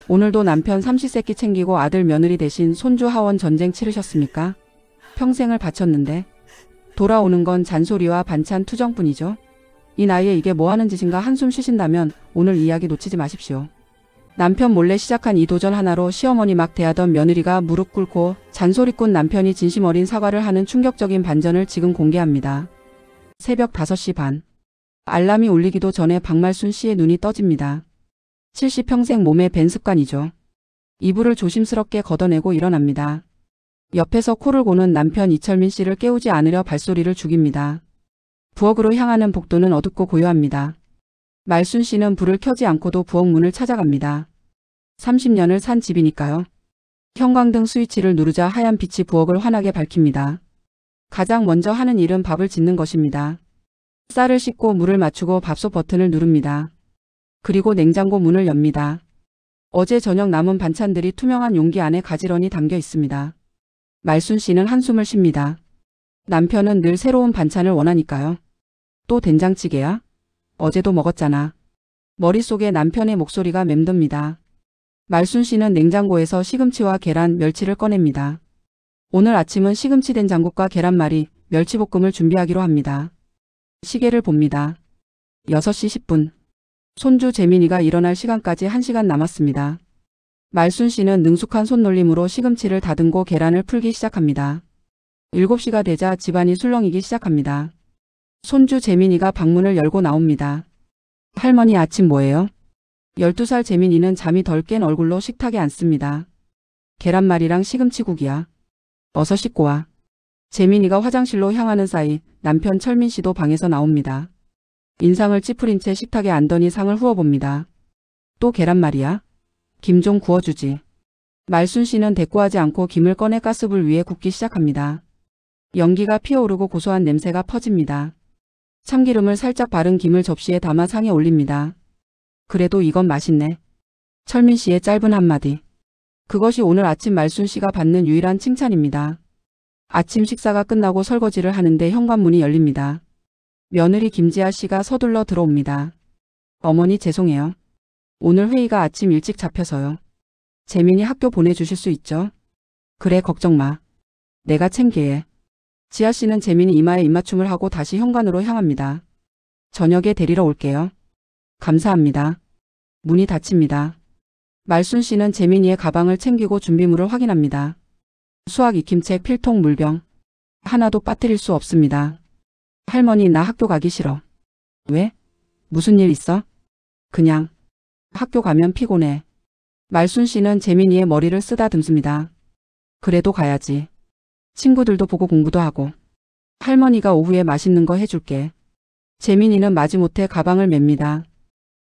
오늘도 남편 삼시세끼 챙기고 아들 며느리 대신 손주 하원 전쟁 치르셨습니까? 평생을 바쳤는데 돌아오는 건 잔소리와 반찬 투정뿐이죠. 이 나이에 이게 뭐하는 짓인가 한숨 쉬신다면 오늘 이야기 놓치지 마십시오. 남편 몰래 시작한 이 도전 하나로 시어머니 막 대하던 며느리가 무릎 꿇고 잔소리꾼 남편이 진심 어린 사과를 하는 충격적인 반전을 지금 공개합니다. 새벽 5시 반. 알람이 울리기도 전에 박말순 씨의 눈이 떠집니다. 70평생 몸에 밴 습관이죠. 이불을 조심스럽게 걷어내고 일어납니다. 옆에서 코를 고는 남편 이철민 씨를 깨우지 않으려 발소리를 죽입니다. 부엌으로 향하는 복도는 어둡고 고요합니다. 말순 씨는 불을 켜지 않고도 부엌 문을 찾아갑니다. 30년을 산 집이니까요. 형광등 스위치를 누르자 하얀 빛이 부엌을 환하게 밝힙니다. 가장 먼저 하는 일은 밥을 짓는 것입니다. 쌀을 씻고 물을 맞추고 밥솥 버튼을 누릅니다. 그리고 냉장고 문을 엽니다. 어제 저녁 남은 반찬들이 투명한 용기 안에 가지런히 담겨 있습니다. 말순 씨는 한숨을 쉽니다. 남편은 늘 새로운 반찬을 원하니까요. 또 된장찌개야? 어제도 먹었잖아. 머릿속에 남편의 목소리가 맴돕니다. 말순 씨는 냉장고에서 시금치와 계란, 멸치를 꺼냅니다. 오늘 아침은 시금치 된장국과 계란말이, 멸치볶음을 준비하기로 합니다. 시계를 봅니다. 6시 10분. 손주 재민이가 일어날 시간까지 1시간 남았습니다. 말순 씨는 능숙한 손놀림으로 시금치를 다듬고 계란을 풀기 시작합니다. 7시가 되자 집안이 술렁이기 시작합니다. 손주 재민이가 방문을 열고 나옵니다. 할머니 아침 뭐예요? 12살 재민이는 잠이 덜 깬 얼굴로 식탁에 앉습니다. 계란말이랑 시금치국이야. 어서 씻고 와. 재민이가 화장실로 향하는 사이 남편 철민 씨도 방에서 나옵니다. 인상을 찌푸린 채 식탁에 앉더니 상을 후어봅니다. 또 계란말이야? 김 좀 구워주지. 말순 씨는 대꾸하지 않고 김을 꺼내 가스불 위에 굽기 시작합니다. 연기가 피어오르고 고소한 냄새가 퍼집니다. 참기름을 살짝 바른 김을 접시에 담아 상에 올립니다. 그래도 이건 맛있네. 철민 씨의 짧은 한마디. 그것이 오늘 아침 말순 씨가 받는 유일한 칭찬입니다. 아침 식사가 끝나고 설거지를 하는데 현관문이 열립니다. 며느리 김지아 씨가 서둘러 들어옵니다. 어머니 죄송해요. 오늘 회의가 아침 일찍 잡혀서요. 재민이 학교 보내주실 수 있죠? 그래 걱정 마. 내가 챙길게. 지아 씨는 재민이 이마에 입맞춤을 하고 다시 현관으로 향합니다. 저녁에 데리러 올게요. 감사합니다. 문이 닫힙니다. 말순 씨는 재민이의 가방을 챙기고 준비물을 확인합니다. 수학 익힘책, 필통, 물병. 하나도 빠뜨릴 수 없습니다. 할머니 나 학교 가기 싫어. 왜? 무슨 일 있어? 그냥. 학교 가면 피곤해. 말순 씨는 재민이의 머리를 쓰다듬습니다. 그래도 가야지. 친구들도 보고 공부도 하고. 할머니가 오후에 맛있는 거 해줄게. 재민이는 마지못해 가방을 맵니다.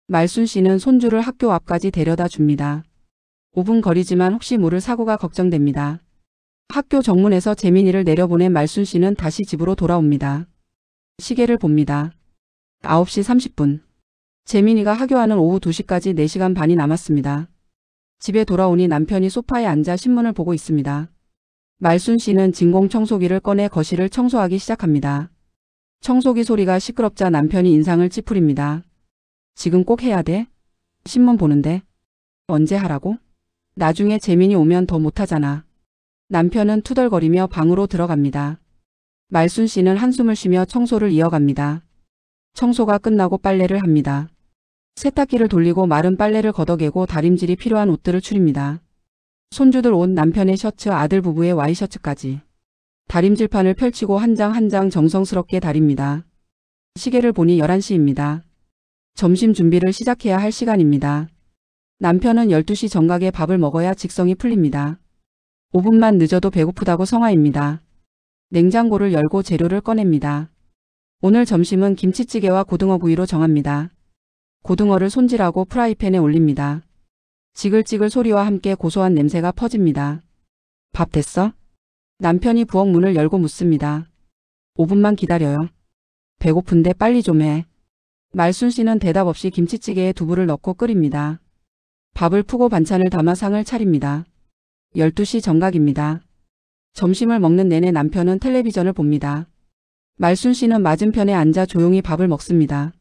말순 씨는 손주를 학교 앞까지 데려다 줍니다. 5분 거리지만 혹시 모를 사고가 걱정됩니다. 학교 정문에서 재민이를 내려보낸 말순 씨는 다시 집으로 돌아옵니다. 시계를 봅니다. 9시 30분. 재민이가 하교하는 오후 2시까지 4시간 반이 남았습니다. 집에 돌아오니 남편이 소파에 앉아 신문을 보고 있습니다. 말순 씨는 진공 청소기를 꺼내 거실을 청소하기 시작합니다. 청소기 소리가 시끄럽자 남편이 인상을 찌푸립니다. 지금 꼭 해야 돼? 신문 보는데. 언제 하라고? 나중에 재민이 오면 더 못하잖아. 남편은 투덜거리며 방으로 들어갑니다. 말순 씨는 한숨을 쉬며 청소를 이어갑니다. 청소가 끝나고 빨래를 합니다. 세탁기를 돌리고 마른 빨래를 걷어개고 다림질이 필요한 옷들을 추립니다. 손주들 옷, 남편의 셔츠, 아들 부부의 와이셔츠까지. 다림질판을 펼치고 한 장 한 장 정성스럽게 다립니다. 시계를 보니 11시입니다. 점심 준비를 시작해야 할 시간입니다. 남편은 12시 정각에 밥을 먹어야 직성이 풀립니다. 5분만 늦어도 배고프다고 성화입니다. 냉장고를 열고 재료를 꺼냅니다. 오늘 점심은 김치찌개와 고등어구이로 정합니다. 고등어를 손질하고 프라이팬에 올립니다. 지글지글 소리와 함께 고소한 냄새가 퍼집니다. 밥 됐어? 남편이 부엌 문을 열고 묻습니다. 5분만 기다려요. 배고픈데 빨리 좀 해. 말순 씨는 대답 없이 김치찌개에 두부를 넣고 끓입니다. 밥을 푸고 반찬을 담아 상을 차립니다. 12시 정각입니다. 점심을 먹는 내내 남편은 텔레비전을 봅니다. 말순 씨는 맞은편에 앉아 조용히 밥을 먹습니다.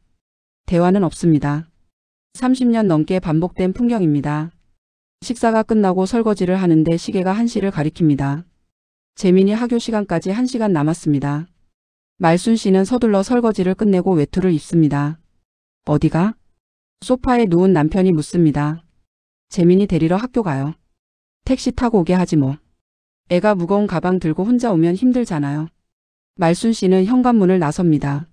대화는 없습니다. 30년 넘게 반복된 풍경입니다. 식사가 끝나고 설거지를 하는데 시계가 1시를 가리킵니다. 재민이 학교 시간까지 1시간 남았습니다. 말순 씨는 서둘러 설거지를 끝내고 외투를 입습니다. 어디가? 소파에 누운 남편이 묻습니다. 재민이 데리러 학교 가요. 택시 타고 오게 하지 뭐. 애가 무거운 가방 들고 혼자 오면 힘들잖아요. 말순 씨는 현관문을 나섭니다.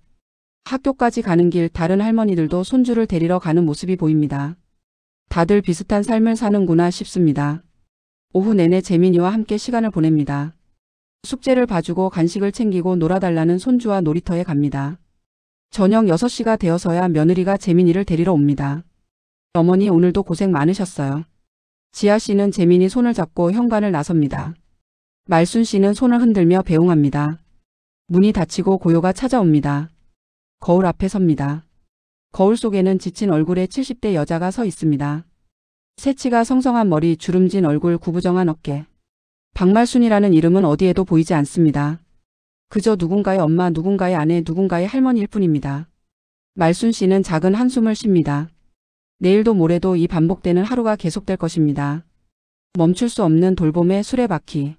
학교까지 가는 길 다른 할머니들도 손주를 데리러 가는 모습이 보입니다. 다들 비슷한 삶을 사는구나 싶습니다. 오후 내내 재민이와 함께 시간을 보냅니다. 숙제를 봐주고 간식을 챙기고 놀아달라는 손주와 놀이터에 갑니다. 저녁 6시가 되어서야 며느리가 재민이를 데리러 옵니다. 어머니 오늘도 고생 많으셨어요. 지아 씨는 재민이 손을 잡고 현관을 나섭니다. 말순 씨는 손을 흔들며 배웅합니다. 문이 닫히고 고요가 찾아옵니다. 거울 앞에 섭니다. 거울 속에는 지친 얼굴의 70대 여자가 서 있습니다. 새치가 성성한 머리, 주름진 얼굴, 구부정한 어깨. 박말순이라는 이름은 어디에도 보이지 않습니다. 그저 누군가의 엄마, 누군가의 아내, 누군가의 할머니일 뿐입니다. 말순 씨는 작은 한숨을 쉽니다. 내일도 모레도 이 반복되는 하루가 계속될 것입니다. 멈출 수 없는 돌봄의 수레바퀴.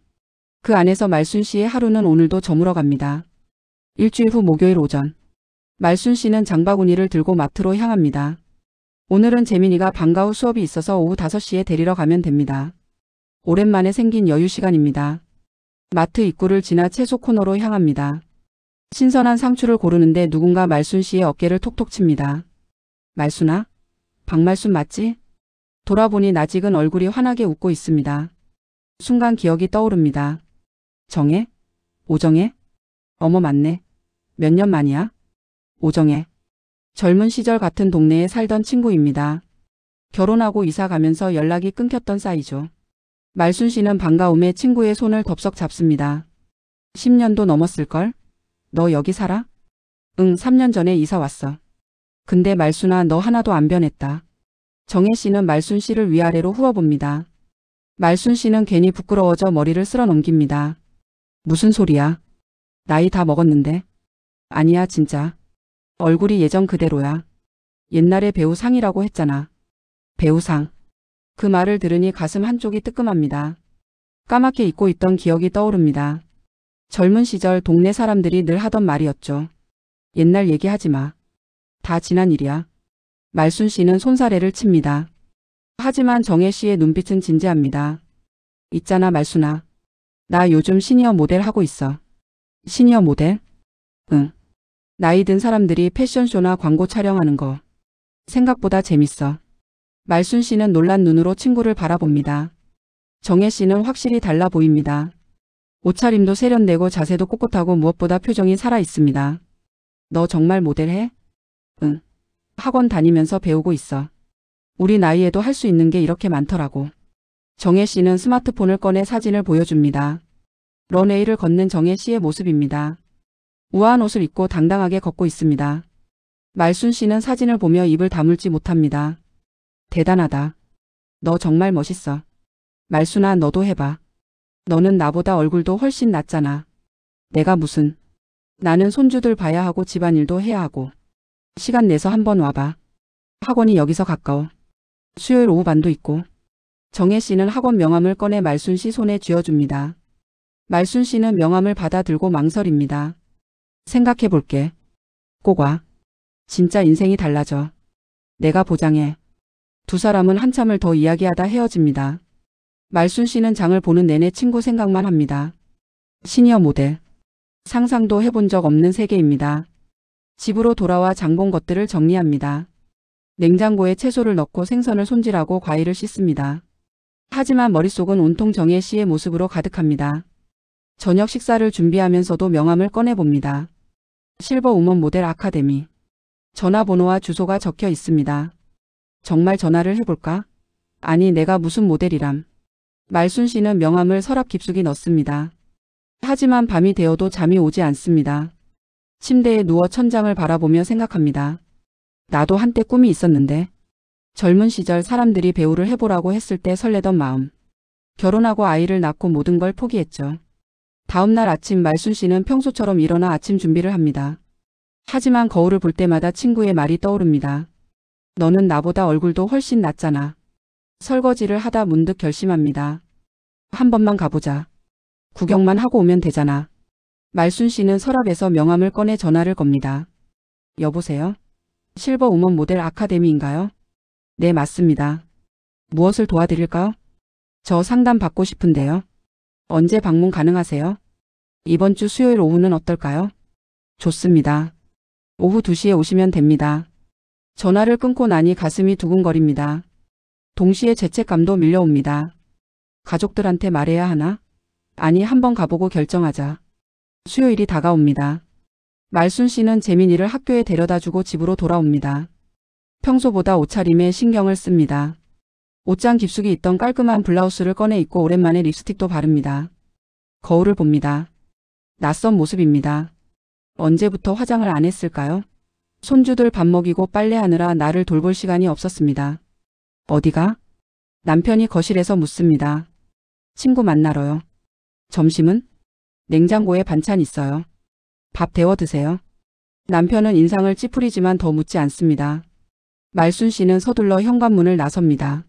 그 안에서 말순 씨의 하루는 오늘도 저물어갑니다. 일주일 후 목요일 오전. 말순 씨는 장바구니를 들고 마트로 향합니다. 오늘은 재민이가 방과 후 수업이 있어서 오후 5시에 데리러 가면 됩니다. 오랜만에 생긴 여유 시간입니다. 마트 입구를 지나 채소 코너로 향합니다. 신선한 상추를 고르는데 누군가 말순 씨의 어깨를 톡톡 칩니다. 말순아? 박말순 맞지? 돌아보니 낯익은 얼굴이 환하게 웃고 있습니다. 순간 기억이 떠오릅니다. 정혜? 오정혜? 어머 맞네. 몇 년 만이야? 오정혜. 젊은 시절 같은 동네에 살던 친구입니다. 결혼하고 이사 가면서 연락이 끊겼던 사이죠. 말순 씨는 반가움에 친구의 손을 덥석 잡습니다. 10년도 넘었을걸? 너 여기 살아? 응, 3년 전에 이사 왔어. 근데 말순아 너 하나도 안 변했다. 정혜 씨는 말순 씨를 위아래로 후어봅니다. 말순 씨는 괜히 부끄러워져 머리를 쓸어 넘깁니다. 무슨 소리야? 나이 다 먹었는데. 아니야 진짜. 얼굴이 예전 그대로야. 옛날에 배우상이라고 했잖아. 배우상. 그 말을 들으니 가슴 한쪽이 뜨끔합니다. 까맣게 잊고 있던 기억이 떠오릅니다. 젊은 시절 동네 사람들이 늘 하던 말이었죠. 옛날 얘기하지 마. 다 지난 일이야. 말순 씨는 손사래를 칩니다. 하지만 정혜 씨의 눈빛은 진지합니다. 있잖아 말순아. 나 요즘 시니어 모델 하고 있어. 시니어 모델? 응. 나이 든 사람들이 패션쇼나 광고 촬영하는 거. 생각보다 재밌어. 말순 씨는 놀란 눈으로 친구를 바라봅니다. 정혜 씨는 확실히 달라 보입니다. 옷차림도 세련되고 자세도 꼿꼿하고 무엇보다 표정이 살아 있습니다. 너 정말 모델해? 응. 학원 다니면서 배우고 있어. 우리 나이에도 할 수 있는 게 이렇게 많더라고. 정혜 씨는 스마트폰을 꺼내 사진을 보여줍니다. 런웨이를 걷는 정혜 씨의 모습입니다. 우아한 옷을 입고 당당하게 걷고 있습니다. 말순 씨는 사진을 보며 입을 다물지 못합니다. 대단하다. 너 정말 멋있어. 말순아 너도 해봐. 너는 나보다 얼굴도 훨씬 낫잖아. 내가 무슨. 나는 손주들 봐야 하고 집안일도 해야 하고. 시간 내서 한번 와봐. 학원이 여기서 가까워. 수요일 오후 반도 있고. 정혜 씨는 학원 명함을 꺼내 말순 씨 손에 쥐어줍니다. 말순 씨는 명함을 받아 들고 망설입니다. 생각해볼게. 꼭 와. 진짜 인생이 달라져. 내가 보장해. 두 사람은 한참을 더 이야기하다 헤어집니다. 말순 씨는 장을 보는 내내 친구 생각만 합니다. 시니어 모델. 상상도 해본 적 없는 세계입니다. 집으로 돌아와 장 본 것들을 정리합니다. 냉장고에 채소를 넣고 생선을 손질하고 과일을 씻습니다. 하지만 머릿속은 온통 정혜 씨의 모습으로 가득합니다. 저녁 식사를 준비하면서도 명함을 꺼내봅니다. 실버 우먼 모델 아카데미. 전화번호와 주소가 적혀 있습니다. 정말 전화를 해볼까? 아니 내가 무슨 모델이람. 말순 씨는 명함을 서랍 깊숙이 넣습니다. 하지만 밤이 되어도 잠이 오지 않습니다. 침대에 누워 천장을 바라보며 생각합니다. 나도 한때 꿈이 있었는데. 젊은 시절 사람들이 배우를 해보라고 했을 때 설레던 마음. 결혼하고 아이를 낳고 모든 걸 포기했죠. 다음날 아침 말순 씨는 평소처럼 일어나 아침 준비를 합니다. 하지만 거울을 볼 때마다 친구의 말이 떠오릅니다. 너는 나보다 얼굴도 훨씬 낫잖아. 설거지를 하다 문득 결심합니다. 한 번만 가보자. 구경만 하고 오면 되잖아. 말순 씨는 서랍에서 명함을 꺼내 전화를 겁니다. 여보세요? 실버 우먼 모델 아카데미인가요? 네, 맞습니다. 무엇을 도와드릴까요? 저 상담 받고 싶은데요. 언제 방문 가능하세요? 이번 주 수요일 오후는 어떨까요? 좋습니다. 오후 2시에 오시면 됩니다. 전화를 끊고 나니 가슴이 두근거립니다. 동시에 죄책감도 밀려옵니다. 가족들한테 말해야 하나? 아니, 한번 가보고 결정하자. 수요일이 다가옵니다. 말순 씨는 재민이를 학교에 데려다주고 집으로 돌아옵니다. 평소보다 옷차림에 신경을 씁니다. 옷장 깊숙이 있던 깔끔한 블라우스를 꺼내 입고 오랜만에 립스틱도 바릅니다. 거울을 봅니다. 낯선 모습입니다. 언제부터 화장을 안 했을까요? 손주들 밥 먹이고 빨래하느라 나를 돌볼 시간이 없었습니다. 어디가? 남편이 거실에서 묻습니다. 친구 만나러요. 점심은? 냉장고에 반찬 있어요. 밥 데워 드세요. 남편은 인상을 찌푸리지만 더 묻지 않습니다. 말순 씨는 서둘러 현관문을 나섭니다.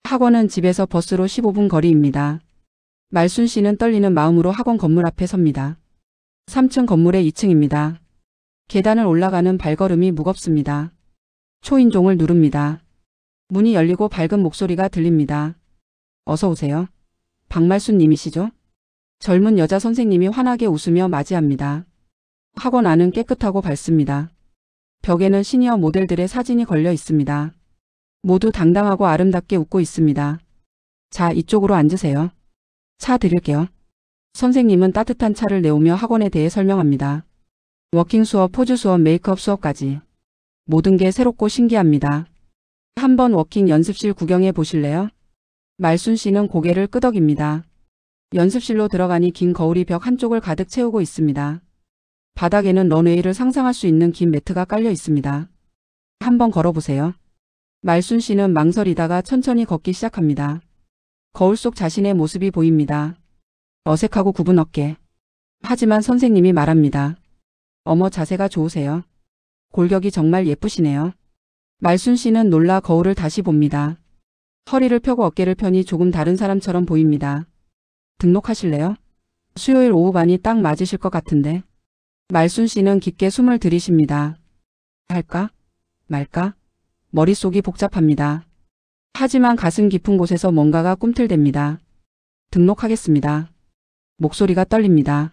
학원은 집에서 버스로 15분 거리입니다. 말순 씨는 떨리는 마음으로 학원 건물 앞에 섭니다. 3층 건물의 2층입니다. 계단을 올라가는 발걸음이 무겁습니다. 초인종을 누릅니다. 문이 열리고 밝은 목소리가 들립니다. 어서 오세요. 박말순 님이시죠? 젊은 여자 선생님이 환하게 웃으며 맞이합니다. 학원 안은 깨끗하고 밝습니다. 벽에는 시니어 모델들의 사진이 걸려 있습니다. 모두 당당하고 아름답게 웃고 있습니다. 자, 이쪽으로 앉으세요. 차 드릴게요. 선생님은 따뜻한 차를 내오며 학원에 대해 설명합니다. 워킹 수업, 포즈 수업, 메이크업 수업까지. 모든 게 새롭고 신기합니다. 한번 워킹 연습실 구경해 보실래요? 말순 씨는 고개를 끄덕입니다. 연습실로 들어가니 긴 거울이 벽 한쪽을 가득 채우고 있습니다. 바닥에는 런웨이를 상상할 수 있는 긴 매트가 깔려 있습니다. 한번 걸어보세요. 말순 씨는 망설이다가 천천히 걷기 시작합니다. 거울 속 자신의 모습이 보입니다. 어색하고 굽은 어깨. 하지만 선생님이 말합니다. 어머, 자세가 좋으세요. 골격이 정말 예쁘시네요. 말순 씨는 놀라 거울을 다시 봅니다. 허리를 펴고 어깨를 펴니 조금 다른 사람처럼 보입니다. 등록하실래요? 수요일 오후 반이 딱 맞으실 것 같은데. 말순 씨는 깊게 숨을 들이쉽니다. 할까? 말까? 머릿속이 복잡합니다. 하지만 가슴 깊은 곳에서 뭔가가 꿈틀댑니다. 등록하겠습니다. 목소리가 떨립니다.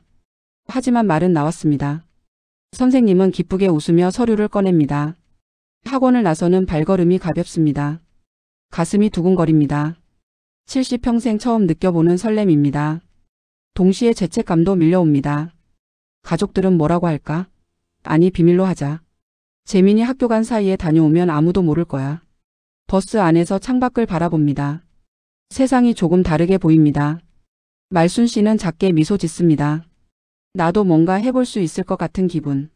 하지만 말은 나왔습니다. 선생님은 기쁘게 웃으며 서류를 꺼냅니다. 학원을 나서는 발걸음이 가볍습니다. 가슴이 두근거립니다. 70평생 처음 느껴보는 설렘입니다. 동시에 죄책감도 밀려옵니다. 가족들은 뭐라고 할까? 아니, 비밀로 하자. 재민이 학교 간 사이에 다녀오면 아무도 모를 거야. 버스 안에서 창밖을 바라봅니다. 세상이 조금 다르게 보입니다. 말순 씨는 작게 미소 짓습니다. 나도 뭔가 해볼 수 있을 것 같은 기분.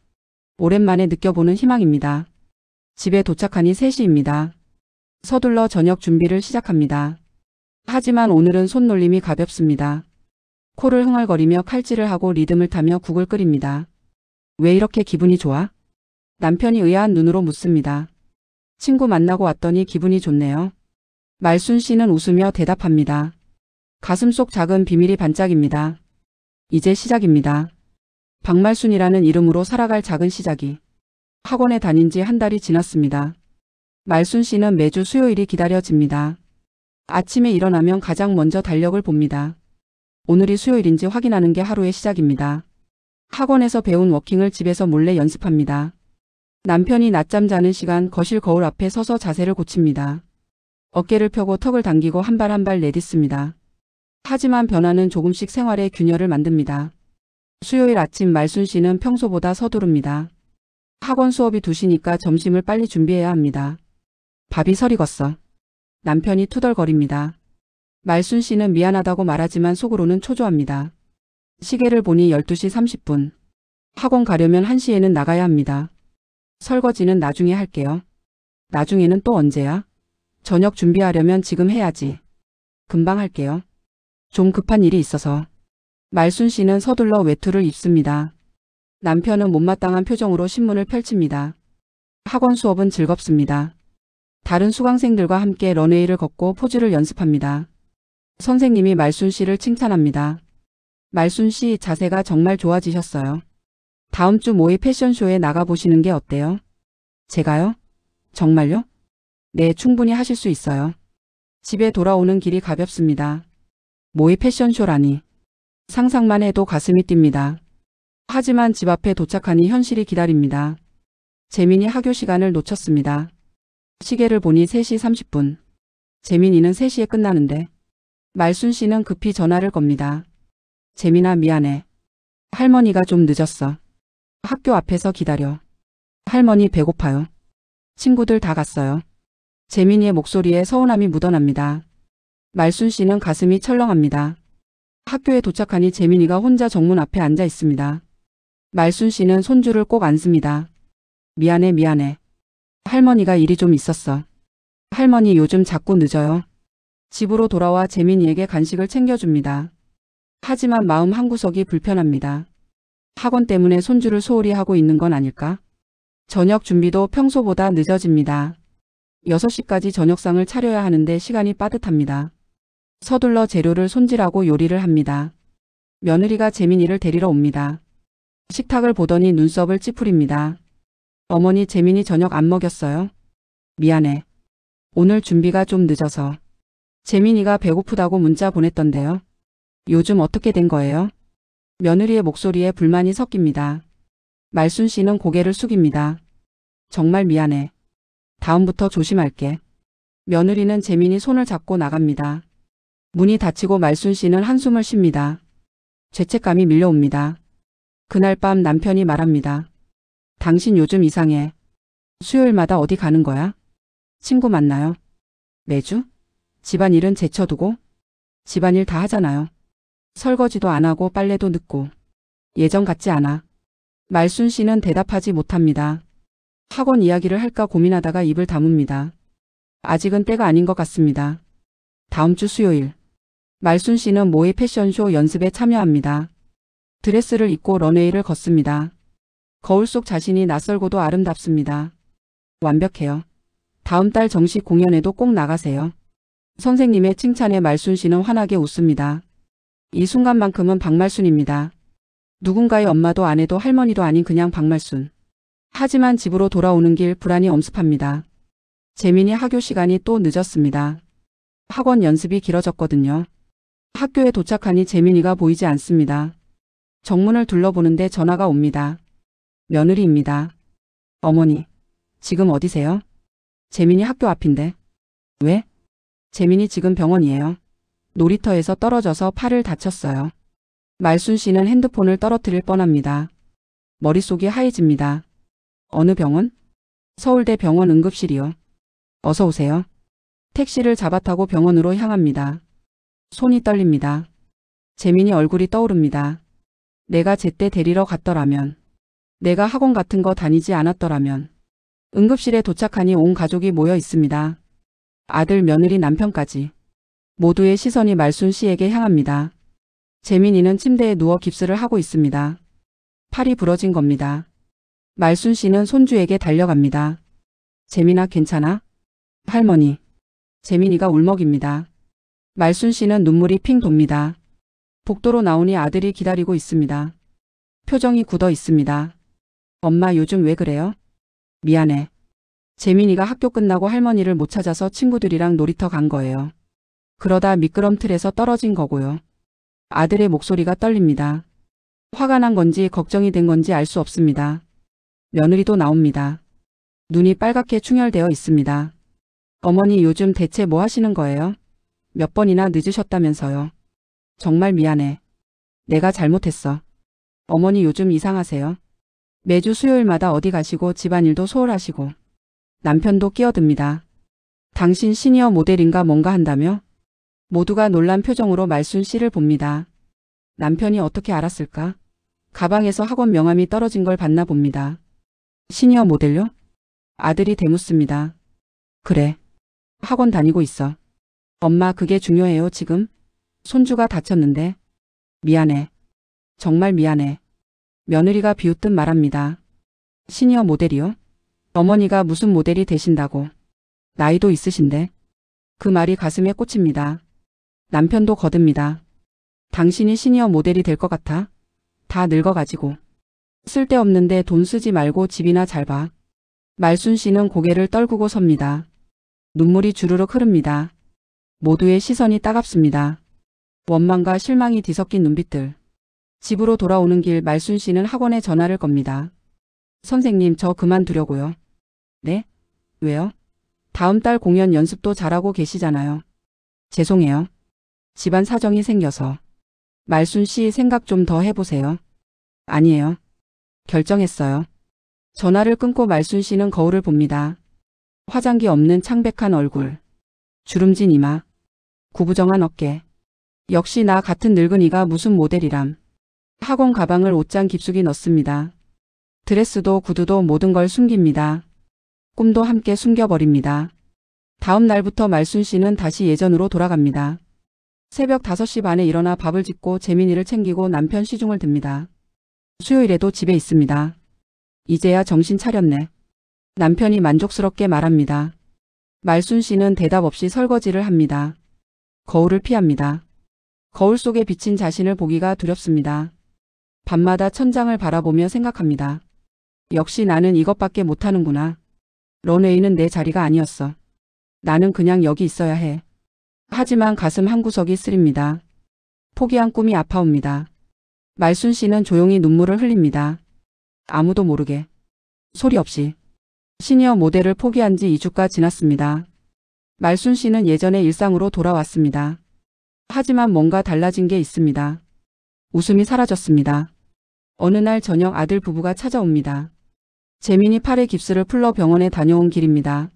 오랜만에 느껴보는 희망입니다. 집에 도착하니 3시입니다. 서둘러 저녁 준비를 시작합니다. 하지만 오늘은 손놀림이 가볍습니다. 코를 흥얼거리며 칼질을 하고 리듬을 타며 국을 끓입니다. 왜 이렇게 기분이 좋아? 남편이 의아한 눈으로 묻습니다. 친구 만나고 왔더니 기분이 좋네요. 말순 씨는 웃으며 대답합니다. 가슴속 작은 비밀이 반짝입니다. 이제 시작입니다. 박말순이라는 이름으로 살아갈 작은 시작이. 학원에 다닌 지 한 달이 지났습니다. 말순 씨는 매주 수요일이 기다려집니다. 아침에 일어나면 가장 먼저 달력을 봅니다. 오늘이 수요일인지 확인하는 게 하루의 시작입니다. 학원에서 배운 워킹을 집에서 몰래 연습합니다. 남편이 낮잠 자는 시간 거실 거울 앞에 서서 자세를 고칩니다. 어깨를 펴고 턱을 당기고 한 발 한 발 내딛습니다. 하지만 변화는 조금씩 생활의 균열을 만듭니다. 수요일 아침 말순 씨는 평소보다 서두릅니다. 학원 수업이 2시니까 점심을 빨리 준비해야 합니다. 밥이 설익었어. 남편이 투덜거립니다. 말순 씨는 미안하다고 말하지만 속으로는 초조합니다. 시계를 보니 12시 30분. 학원 가려면 1시에는 나가야 합니다. 설거지는 나중에 할게요. 나중에는 또 언제야? 저녁 준비하려면 지금 해야지. 금방 할게요. 좀 급한 일이 있어서. 말순 씨는 서둘러 외투를 입습니다. 남편은 못마땅한 표정으로 신문을 펼칩니다. 학원 수업은 즐겁습니다. 다른 수강생들과 함께 런웨이를 걷고 포즈를 연습합니다. 선생님이 말순 씨를 칭찬합니다. 말순 씨 자세가 정말 좋아지셨어요. 다음 주 모의 패션쇼에 나가보시는 게 어때요? 제가요? 정말요? 네, 충분히 하실 수 있어요. 집에 돌아오는 길이 가볍습니다. 모의 패션쇼라니. 상상만 해도 가슴이 뜁니다. 하지만 집 앞에 도착하니 현실이 기다립니다. 재민이 학교 시간을 놓쳤습니다. 시계를 보니 3시 30분. 재민이는 3시에 끝나는데 말순 씨는 급히 전화를 겁니다. 재민아 미안해. 할머니가 좀 늦었어. 학교 앞에서 기다려. 할머니 배고파요. 친구들 다 갔어요. 재민이의 목소리에 서운함이 묻어납니다. 말순 씨는 가슴이 철렁합니다. 학교에 도착하니 재민이가 혼자 정문 앞에 앉아 있습니다. 말순 씨는 손주를 꼭 안습니다. 미안해. 할머니가 일이 좀 있었어. 할머니 요즘 자꾸 늦어요. 집으로 돌아와 재민이에게 간식을 챙겨줍니다. 하지만 마음 한구석이 불편합니다. 학원 때문에 손주를 소홀히 하고 있는 건 아닐까? 저녁 준비도 평소보다 늦어집니다. 6시까지 저녁상을 차려야 하는데 시간이 빠듯합니다. 서둘러 재료를 손질하고 요리를 합니다. 며느리가 재민이를 데리러 옵니다. 식탁을 보더니 눈썹을 찌푸립니다. 어머니 재민이 저녁 안 먹였어요? 미안해. 오늘 준비가 좀 늦어서. 재민이가 배고프다고 문자 보냈던데요. 요즘 어떻게 된 거예요? 며느리의 목소리에 불만이 섞입니다. 말순 씨는 고개를 숙입니다. 정말 미안해. 다음부터 조심할게. 며느리는 재민이 손을 잡고 나갑니다. 문이 닫히고 말순 씨는 한숨을 쉽니다. 죄책감이 밀려옵니다. 그날 밤 남편이 말합니다. 당신 요즘 이상해. 수요일마다 어디 가는 거야? 친구 만나요? 매주? 집안일은 제쳐두고? 집안일 다 하잖아요. 설거지도 안 하고 빨래도 늦고. 예전 같지 않아. 말순 씨는 대답하지 못합니다. 학원 이야기를 할까 고민하다가 입을 다뭅니다. 아직은 때가 아닌 것 같습니다. 다음 주 수요일. 말순 씨는 모의 패션쇼 연습에 참여합니다. 드레스를 입고 런웨이를 걷습니다. 거울 속 자신이 낯설고도 아름답습니다. 완벽해요. 다음 달 정식 공연에도 꼭 나가세요. 선생님의 칭찬에 말순 씨는 환하게 웃습니다. 이 순간만큼은 박말순입니다. 누군가의 엄마도 아내도 할머니도 아닌 그냥 박말순. 하지만 집으로 돌아오는 길 불안이 엄습합니다. 재민이 학교 시간이 또 늦었습니다. 학원 연습이 길어졌거든요. 학교에 도착하니 재민이가 보이지 않습니다. 정문을 둘러보는데 전화가 옵니다. 며느리입니다. 어머니, 지금 어디세요? 재민이 학교 앞인데. 왜? 재민이 지금 병원이에요. 놀이터에서 떨어져서 팔을 다쳤어요. 말순 씨는 핸드폰을 떨어뜨릴 뻔합니다. 머릿속이 하얘집니다. 어느 병원? 서울대 병원 응급실이요. 어서 오세요. 택시를 잡아타고 병원으로 향합니다. 손이 떨립니다. 재민이 얼굴이 떠오릅니다. 내가 제때 데리러 갔더라면. 내가 학원 같은 거 다니지 않았더라면. 응급실에 도착하니 온 가족이 모여 있습니다. 아들, 며느리, 남편까지. 모두의 시선이 말순 씨에게 향합니다. 재민이는 침대에 누워 깁스를 하고 있습니다. 팔이 부러진 겁니다. 말순 씨는 손주에게 달려갑니다. 재민아 괜찮아? 할머니. 재민이가 울먹입니다. 말순 씨는 눈물이 핑 돕니다. 복도로 나오니 아들이 기다리고 있습니다. 표정이 굳어 있습니다. 엄마 요즘 왜 그래요? 미안해. 재민이가 학교 끝나고 할머니를 못 찾아서 친구들이랑 놀이터 간 거예요. 그러다 미끄럼틀에서 떨어진 거고요. 아들의 목소리가 떨립니다. 화가 난 건지 걱정이 된 건지 알 수 없습니다. 며느리도 나옵니다. 눈이 빨갛게 충혈되어 있습니다. 어머니 요즘 대체 뭐 하시는 거예요? 몇 번이나 늦으셨다면서요. 정말 미안해. 내가 잘못했어. 어머니 요즘 이상하세요. 매주 수요일마다 어디 가시고 집안일도 소홀하시고. 남편도 끼어듭니다. 당신 시니어 모델인가 뭔가 한다며? 모두가 놀란 표정으로 말순 씨를 봅니다. 남편이 어떻게 알았을까? 가방에서 학원 명함이 떨어진 걸 봤나 봅니다. 시니어 모델요? 아들이 대묻습니다. 그래. 학원 다니고 있어. 엄마 그게 중요해요 지금? 손주가 다쳤는데. 미안해. 정말 미안해. 며느리가 비웃듯 말합니다. 시니어 모델이요? 어머니가 무슨 모델이 되신다고. 나이도 있으신데. 그 말이 가슴에 꽂힙니다. 남편도 거듭니다. 당신이 시니어 모델이 될 것 같아? 다 늙어가지고. 쓸데없는데 돈 쓰지 말고 집이나 잘 봐. 말순 씨는 고개를 떨구고 섭니다. 눈물이 주르륵 흐릅니다. 모두의 시선이 따갑습니다. 원망과 실망이 뒤섞인 눈빛들. 집으로 돌아오는 길 말순 씨는 학원에 전화를 겁니다. 선생님, 저 그만두려고요. 네? 왜요? 다음 달 공연 연습도 잘하고 계시잖아요. 죄송해요. 집안 사정이 생겨서. 말순 씨, 생각 좀 더 해보세요. 아니에요. 결정했어요. 전화를 끊고 말순 씨는 거울을 봅니다. 화장기 없는 창백한 얼굴. 주름진 이마. 구부정한 어깨. 역시 나 같은 늙은이가 무슨 모델이람. 학원 가방을 옷장 깊숙이 넣습니다. 드레스도 구두도 모든 걸 숨깁니다. 꿈도 함께 숨겨버립니다. 다음 날부터 말순 씨는 다시 예전으로 돌아갑니다. 새벽 5시 반에 일어나 밥을 짓고 재민이를 챙기고 남편 시중을 듭니다. 수요일에도 집에 있습니다. 이제야 정신 차렸네. 남편이 만족스럽게 말합니다. 말순 씨는 대답 없이 설거지를 합니다. 거울을 피합니다. 거울 속에 비친 자신을 보기가 두렵습니다. 밤마다 천장을 바라보며 생각합니다. 역시 나는 이것밖에 못하는구나. 런웨이는 내 자리가 아니었어. 나는 그냥 여기 있어야 해. 하지만 가슴 한구석이 쓰립니다. 포기한 꿈이 아파옵니다. 말순 씨는 조용히 눈물을 흘립니다. 아무도 모르게. 소리 없이. 시니어 모델을 포기한 지 2주가 지났습니다. 말순 씨는 예전의 일상으로 돌아왔습니다. 하지만 뭔가 달라진 게 있습니다. 웃음이 사라졌습니다. 어느 날 저녁 아들 부부가 찾아옵니다. 재민이 팔에 깁스를 풀러 병원에 다녀온 길입니다.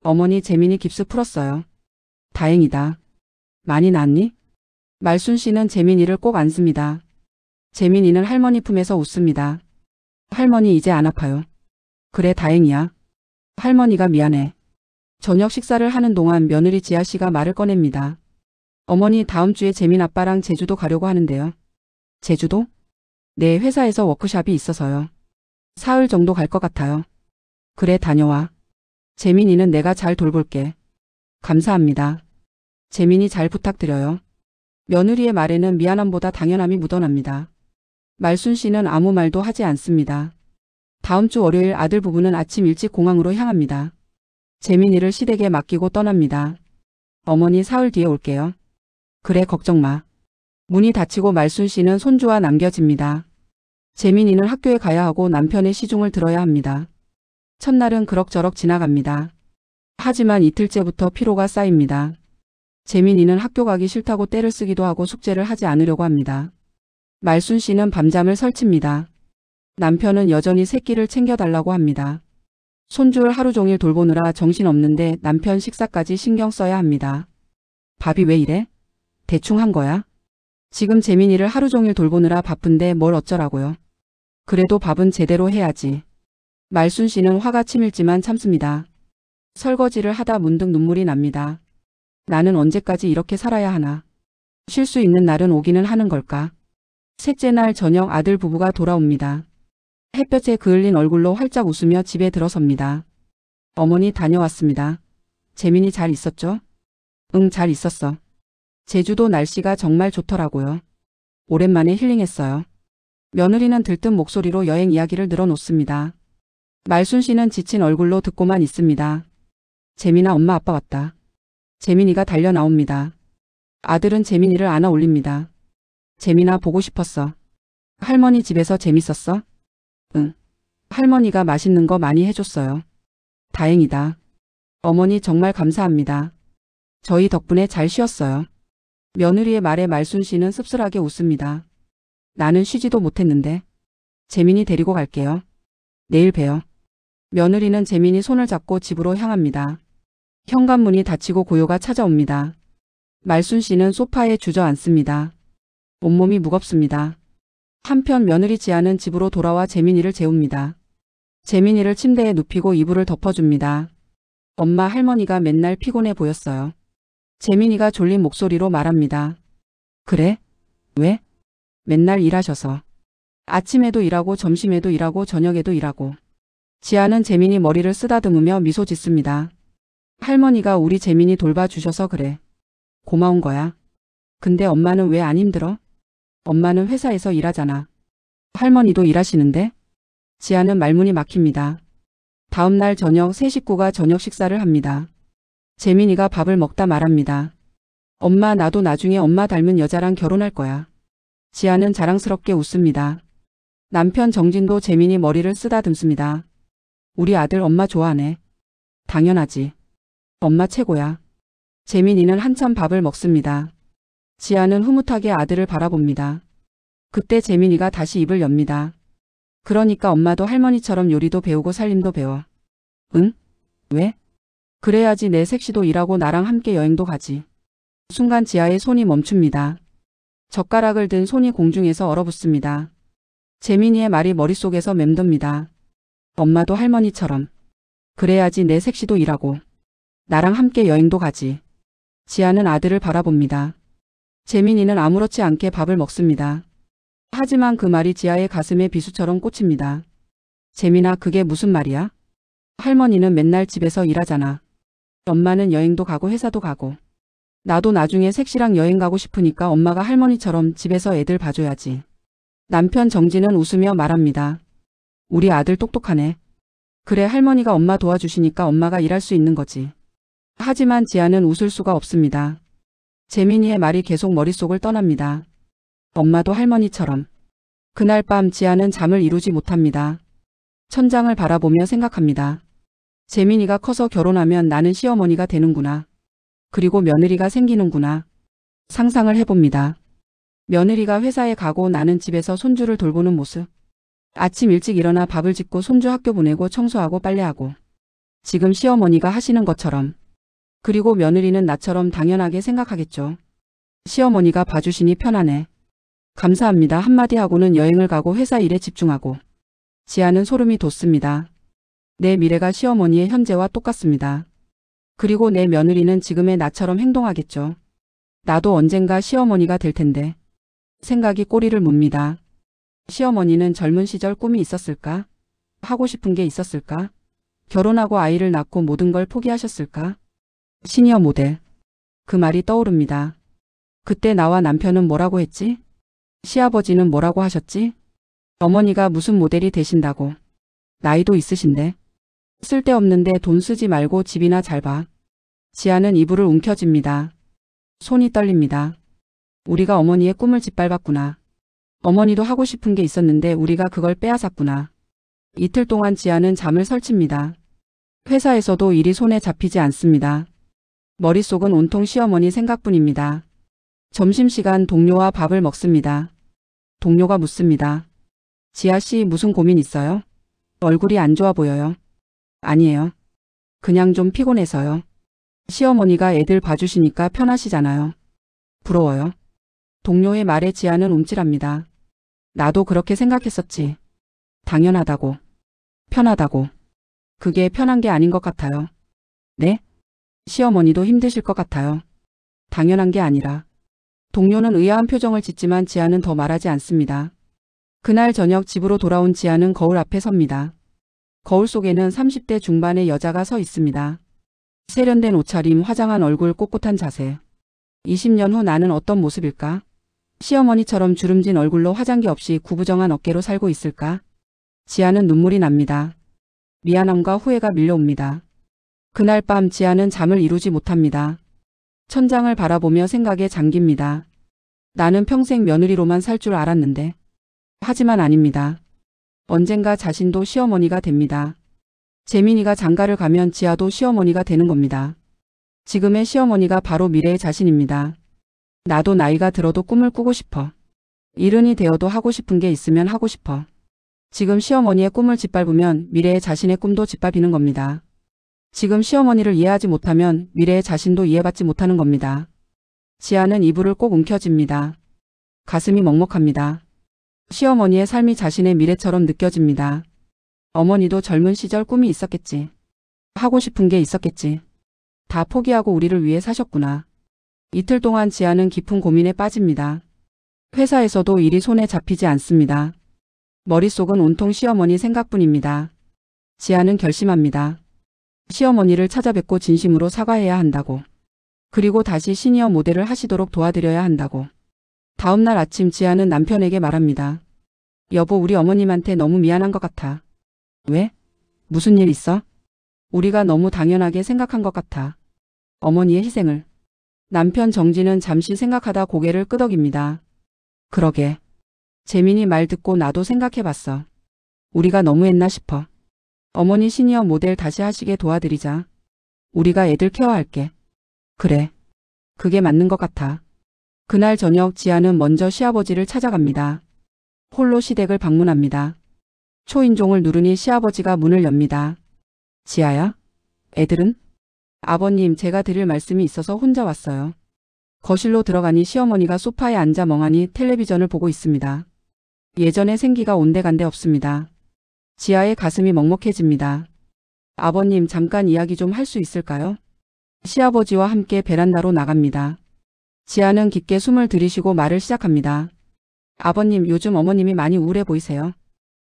어머니, 재민이 깁스 풀었어요. 다행이다. 많이 낫니? 말순 씨는 재민이를 꼭 안습니다. 재민이는 할머니 품에서 웃습니다. 할머니, 이제 안 아파요. 그래, 다행이야. 할머니가 미안해. 저녁 식사를 하는 동안 며느리 지아 씨가 말을 꺼냅니다. 어머니, 다음 주에 재민 아빠랑 제주도 가려고 하는데요. 제주도? 네, 회사에서 워크숍이 있어서요. 사흘 정도 갈 것 같아요. 그래, 다녀와. 재민이는 내가 잘 돌볼게. 감사합니다. 재민이 잘 부탁드려요. 며느리의 말에는 미안함보다 당연함이 묻어납니다. 말순 씨는 아무 말도 하지 않습니다. 다음 주 월요일 아들 부부는 아침 일찍 공항으로 향합니다. 재민이를 시댁에 맡기고 떠납니다. 어머니, 사흘 뒤에 올게요. 그래, 걱정 마. 문이 닫히고 말순 씨는 손주와 남겨집니다. 재민이는 학교에 가야 하고 남편의 시중을 들어야 합니다. 첫날은 그럭저럭 지나갑니다. 하지만 이틀째부터 피로가 쌓입니다. 재민이는 학교 가기 싫다고 떼를 쓰기도 하고 숙제를 하지 않으려고 합니다. 말순 씨는 밤잠을 설칩니다. 남편은 여전히 새끼를 챙겨달라고 합니다. 손주를 하루 종일 돌보느라 정신없는데 남편 식사까지 신경 써야 합니다. 밥이 왜 이래? 대충 한 거야? 지금 재민이를 하루 종일 돌보느라 바쁜데 뭘 어쩌라고요? 그래도 밥은 제대로 해야지. 말순 씨는 화가 치밀지만 참습니다. 설거지를 하다 문득 눈물이 납니다. 나는 언제까지 이렇게 살아야 하나? 쉴 수 있는 날은 오기는 하는 걸까? 셋째 날 저녁 아들 부부가 돌아옵니다. 햇볕에 그을린 얼굴로 활짝 웃으며 집에 들어섭니다. 어머니, 다녀왔습니다. 재민이 잘 있었죠? 응, 잘 있었어. 제주도 날씨가 정말 좋더라고요. 오랜만에 힐링했어요. 며느리는 들뜬 목소리로 여행 이야기를 늘어놓습니다. 말순 씨는 지친 얼굴로 듣고만 있습니다. 재민아, 엄마 아빠 왔다. 재민이가 달려 나옵니다. 아들은 재민이를 안아 올립니다. 재민아, 보고 싶었어. 할머니 집에서 재밌었어? 응. 할머니가 맛있는 거 많이 해줬어요. 다행이다. 어머니, 정말 감사합니다. 저희 덕분에 잘 쉬었어요. 며느리의 말에 말순 씨는 씁쓸하게 웃습니다. 나는 쉬지도 못했는데. 재민이 데리고 갈게요. 내일 봬요. 며느리는 재민이 손을 잡고 집으로 향합니다. 현관문이 닫히고 고요가 찾아옵니다. 말순 씨는 소파에 주저앉습니다. 온몸이 무겁습니다. 한편 며느리 지아는 집으로 돌아와 재민이를 재웁니다. 재민이를 침대에 눕히고 이불을 덮어줍니다. 엄마, 할머니가 맨날 피곤해 보였어요. 재민이가 졸린 목소리로 말합니다. 그래? 왜? 맨날 일하셔서. 아침에도 일하고 점심에도 일하고 저녁에도 일하고. 지아는 재민이 머리를 쓰다듬으며 미소 짓습니다. 할머니가 우리 재민이 돌봐주셔서 그래. 고마운 거야. 근데 엄마는 왜 안 힘들어? 엄마는 회사에서 일하잖아. 할머니도 일하시는데? 지아는 말문이 막힙니다. 다음 날 저녁 세 식구가 저녁 식사를 합니다. 재민이가 밥을 먹다 말합니다. 엄마, 나도 나중에 엄마 닮은 여자랑 결혼할 거야. 지아는 자랑스럽게 웃습니다. 남편 정진도 재민이 머리를 쓰다듬습니다. 우리 아들 엄마 좋아하네. 당연하지. 엄마 최고야. 재민이는 한참 밥을 먹습니다. 지아는 흐뭇하게 아들을 바라봅니다. 그때 재민이가 다시 입을 엽니다. 그러니까 엄마도 할머니처럼 요리도 배우고 살림도 배워. 응? 왜? 그래야지 내 색시도 일하고 나랑 함께 여행도 가지. 순간 지아의 손이 멈춥니다. 젓가락을 든 손이 공중에서 얼어붙습니다. 재민이의 말이 머릿속에서 맴돕니다. 엄마도 할머니처럼. 그래야지 내 색시도 일하고 나랑 함께 여행도 가지. 지아는 아들을 바라봅니다. 재민이는 아무렇지 않게 밥을 먹습니다. 하지만 그 말이 지아의 가슴에 비수처럼 꽂힙니다. 재민아, 그게 무슨 말이야? 할머니는 맨날 집에서 일하잖아. 엄마는 여행도 가고 회사도 가고. 나도 나중에 색시랑 여행 가고 싶으니까 엄마가 할머니처럼 집에서 애들 봐줘야지. 남편 정진은 웃으며 말합니다. 우리 아들 똑똑하네. 그래, 할머니가 엄마 도와주시니까 엄마가 일할 수 있는 거지. 하지만 지아는 웃을 수가 없습니다. 재민이의 말이 계속 머릿속을 떠납니다. 엄마도 할머니처럼. 그날 밤 지아는 잠을 이루지 못합니다. 천장을 바라보며 생각합니다. 재민이가 커서 결혼하면 나는 시어머니가 되는구나. 그리고 며느리가 생기는구나. 상상을 해봅니다. 며느리가 회사에 가고 나는 집에서 손주를 돌보는 모습. 아침 일찍 일어나 밥을 짓고 손주 학교 보내고 청소하고 빨래하고. 지금 시어머니가 하시는 것처럼. 그리고 며느리는 나처럼 당연하게 생각하겠죠. 시어머니가 봐주시니 편하네. 감사합니다 한마디 하고는 여행을 가고 회사 일에 집중하고. 지아는 소름이 돋습니다. 내 미래가 시어머니의 현재와 똑같습니다. 그리고 내 며느리는 지금의 나처럼 행동하겠죠. 나도 언젠가 시어머니가 될 텐데. 생각이 꼬리를 뭅니다. 시어머니는 젊은 시절 꿈이 있었을까? 하고 싶은 게 있었을까? 결혼하고 아이를 낳고 모든 걸 포기하셨을까? 시니어 모델. 그 말이 떠오릅니다. 그때 나와 남편은 뭐라고 했지? 시아버지는 뭐라고 하셨지? 어머니가 무슨 모델이 되신다고. 나이도 있으신데. 쓸데없는데 돈 쓰지 말고 집이나 잘 봐. 지아는 이불을 움켜쥡니다. 손이 떨립니다. 우리가 어머니의 꿈을 짓밟았구나. 어머니도 하고 싶은 게 있었는데 우리가 그걸 빼앗았구나. 이틀 동안 지아는 잠을 설칩니다. 회사에서도 일이 손에 잡히지 않습니다. 머릿속은 온통 시어머니 생각뿐입니다. 점심시간 동료와 밥을 먹습니다. 동료가 묻습니다. 지아 씨 무슨 고민 있어요? 얼굴이 안 좋아 보여요. 아니에요. 그냥 좀 피곤해서요. 시어머니가 애들 봐주시니까 편하시잖아요. 부러워요. 동료의 말에 지아는 움찔합니다. 나도 그렇게 생각했었지. 당연하다고. 편하다고. 그게 편한 게 아닌 것 같아요. 네? 시어머니도 힘드실 것 같아요. 당연한 게 아니라. 동료는 의아한 표정을 짓지만 지아는 더 말하지 않습니다. 그날 저녁 집으로 돌아온 지아는 거울 앞에 섭니다. 거울 속에는 30대 중반의 여자가 서 있습니다. 세련된 옷차림, 화장한 얼굴, 꼿꼿한 자세. 20년 후 나는 어떤 모습일까? 시어머니처럼 주름진 얼굴로 화장기 없이 구부정한 어깨로 살고 있을까? 지아는 눈물이 납니다. 미안함과 후회가 밀려옵니다. 그날 밤 지아는 잠을 이루지 못합니다. 천장을 바라보며 생각에 잠깁니다. 나는 평생 며느리로만 살 줄 알았는데. 하지만 아닙니다. 언젠가 자신도 시어머니가 됩니다. 재민이가 장가를 가면 지아도 시어머니가 되는 겁니다. 지금의 시어머니가 바로 미래의 자신입니다. 나도 나이가 들어도 꿈을 꾸고 싶어. 이른이 되어도 하고 싶은 게 있으면 하고 싶어. 지금 시어머니의 꿈을 짓밟으면 미래의 자신의 꿈도 짓밟히는 겁니다. 지금 시어머니를 이해하지 못하면 미래의 자신도 이해받지 못하는 겁니다. 지아는 이불을 꼭 움켜쥡니다. 가슴이 먹먹합니다. 시어머니의 삶이 자신의 미래처럼 느껴집니다. 어머니도 젊은 시절 꿈이 있었겠지. 하고 싶은 게 있었겠지. 다 포기하고 우리를 위해 사셨구나. 이틀 동안 지아는 깊은 고민에 빠집니다. 회사에서도 일이 손에 잡히지 않습니다. 머릿속은 온통 시어머니 생각뿐입니다. 지아는 결심합니다. 시어머니를 찾아뵙고 진심으로 사과해야 한다고. 그리고 다시 시니어 모델을 하시도록 도와드려야 한다고. 다음날 아침 지아는 남편에게 말합니다. 여보, 우리 어머님한테 너무 미안한 것 같아. 왜? 무슨 일 있어? 우리가 너무 당연하게 생각한 것 같아. 어머니의 희생을. 남편 정진은 잠시 생각하다 고개를 끄덕입니다. 그러게. 재민이 말 듣고 나도 생각해봤어. 우리가 너무했나 싶어. 어머니 시니어 모델 다시 하시게 도와드리자. 우리가 애들 케어할게. 그래. 그게 맞는 것 같아. 그날 저녁 지아는 먼저 시아버지를 찾아갑니다. 홀로 시댁을 방문합니다. 초인종을 누르니 시아버지가 문을 엽니다. 지아야? 애들은? 아버님, 제가 드릴 말씀이 있어서 혼자 왔어요. 거실로 들어가니 시어머니가 소파에 앉아 멍하니 텔레비전을 보고 있습니다. 예전에 생기가 온데간데 없습니다. 지아의 가슴이 먹먹해집니다. 아버님, 잠깐 이야기 좀 할 수 있을까요? 시아버지와 함께 베란다로 나갑니다. 지아는 깊게 숨을 들이쉬고 말을 시작합니다. 아버님, 요즘 어머님이 많이 우울해 보이세요.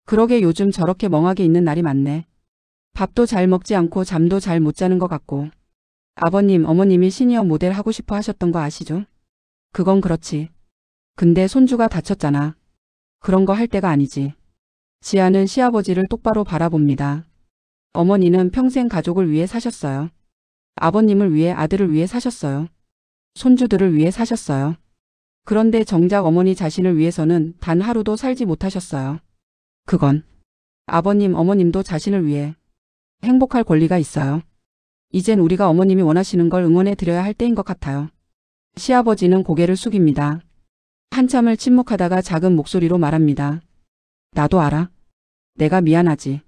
그러게 요즘 저렇게 멍하게 있는 날이 많네. 밥도 잘 먹지 않고 잠도 잘 못 자는 것 같고. 아버님, 어머님이 시니어 모델 하고 싶어 하셨던 거 아시죠? 그건 그렇지. 근데 손주가 다쳤잖아. 그런 거 할 때가 아니지. 지아는 시아버지를 똑바로 바라봅니다. 어머니는 평생 가족을 위해 사셨어요. 아버님을 위해, 아들을 위해 사셨어요. 손주들을 위해 사셨어요. 그런데 정작 어머니 자신을 위해서는 단 하루도 살지 못하셨어요. 그건 아버님, 어머님도 자신을 위해 행복할 권리가 있어요. 이젠 우리가 어머님이 원하시는 걸 응원해 드려야 할 때인 것 같아요. 시아버지는 고개를 숙입니다. 한참을 침묵하다가 작은 목소리로 말합니다. 나도 알아. 내가 미안하지.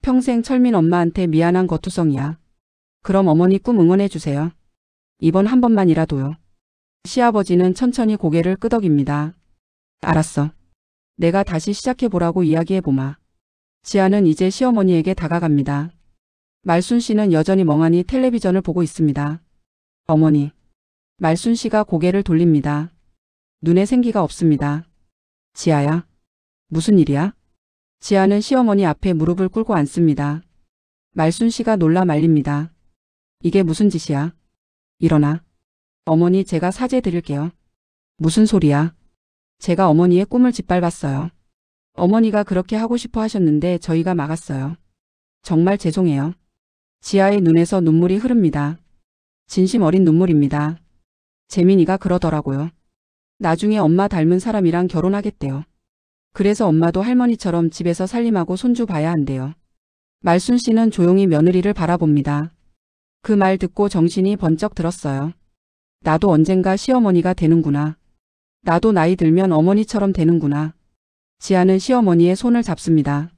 평생 철민 엄마한테 미안한 거투성이야. 그럼 어머니 꿈 응원해 주세요. 이번 한 번만이라도요. 시아버지는 천천히 고개를 끄덕입니다. 알았어. 내가 다시 시작해보라고 이야기해보마. 지아는 이제 시어머니에게 다가갑니다. 말순 씨는 여전히 멍하니 텔레비전을 보고 있습니다. 어머니. 말순 씨가 고개를 돌립니다. 눈에 생기가 없습니다. 지아야. 무슨 일이야? 지아는 시어머니 앞에 무릎을 꿇고 앉습니다. 말순 씨가 놀라 말립니다. 이게 무슨 짓이야? 일어나. 어머니, 제가 사죄 드릴게요. 무슨 소리야? 제가 어머니의 꿈을 짓밟았어요. 어머니가 그렇게 하고 싶어 하셨는데 저희가 막았어요. 정말 죄송해요. 지아의 눈에서 눈물이 흐릅니다. 진심 어린 눈물입니다. 재민이가 그러더라고요. 나중에 엄마 닮은 사람이랑 결혼하겠대요. 그래서 엄마도 할머니처럼 집에서 살림하고 손주 봐야 한대요. 말순 씨는 조용히 며느리를 바라봅니다. 그 말 듣고 정신이 번쩍 들었어요. 나도 언젠가 시어머니가 되는구나. 나도 나이 들면 어머니처럼 되는구나. 지아는 시어머니의 손을 잡습니다.